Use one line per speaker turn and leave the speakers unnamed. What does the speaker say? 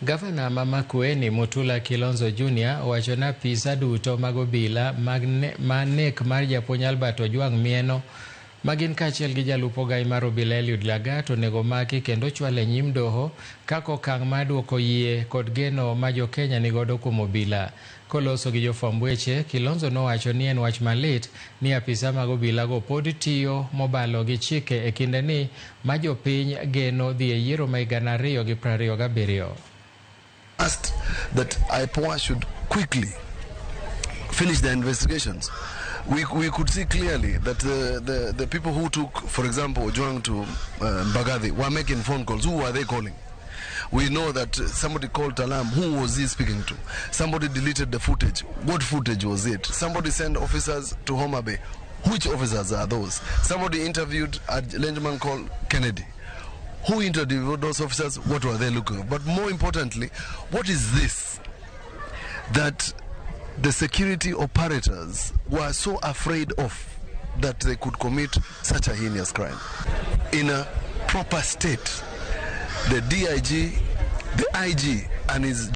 Gavana ma Makueni Mutula Kilonzo Jr. wacho na pisa duto mag obila mag nek mar japuonj Albert Ojwang Mieno magin kachiel gi jalup ogai mar obila Eliud Lagat onego maki kendo chwale nyim doho kako okang' mar duoko yie kod geno ma jo Kenya nigodo kuom obila. Koloso gi jofwamb weche, Kilonzo nowacho ni en wach malit ni apisa mag obila go pod tiyo mobalo gi chike e kinde ni ma jopiny geno dhi e yiero ma higa 2027.
Asked that IPOA should quickly finish the investigations. We could see clearly that the people who took, for example, Ojwang to Mbagathi were making phone calls. Who were they calling? We know that somebody called Talam. Who was he speaking to? Somebody deleted the footage. What footage was it? Somebody sent officers to Homa Bay. Which officers are those? Somebody interviewed a gentleman called Kennedy. Who interviewed those officers? What were they looking at? But more importantly, what is this? That the security operators were so afraid of that they could commit such a heinous crime. In a proper state, the DIG, the IG, and his